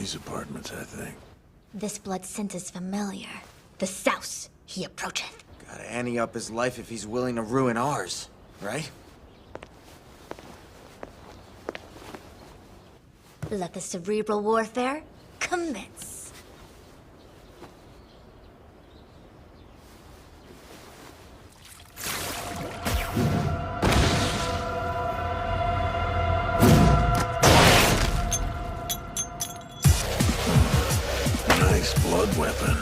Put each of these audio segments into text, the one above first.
these apartments, I think. This blood scent is familiar. The souse he approacheth. Gotta ante up his life if he's willing to ruin ours, right? Let the cerebral warfare commence. Nice blood weapon.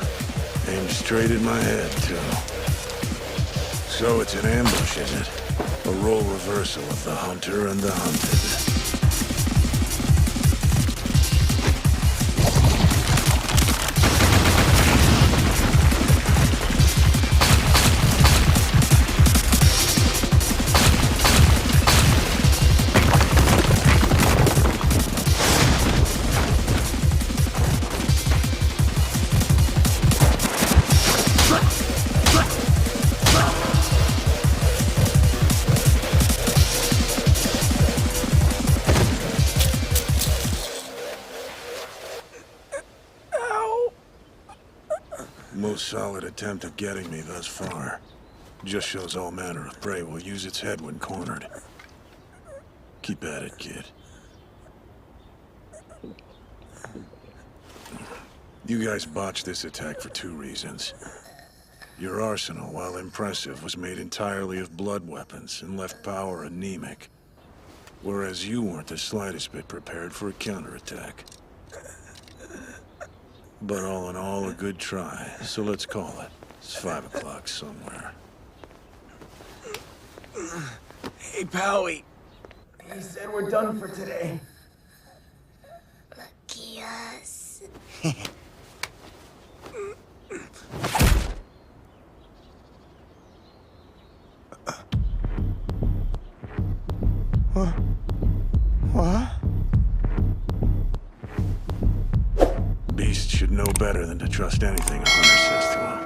Aimed straight at my head, too. So it's an ambush, is it? A role reversal of the hunter and the hunted. Most solid attempt at getting me thus far. Just shows all manner of prey will use its head when cornered. Keep at it, kid. You guys botched this attack for 2 reasons. Your arsenal, while impressive, was made entirely of blood weapons and left Power anemic. Whereas you weren't the slightest bit prepared for a counterattack. But all in all, a good try. So let's call it. It's 5 o'clock somewhere. Hey, Powie. He said we're done for today. Lucky us. What? Beast should know better than to trust anything a hunter says to him.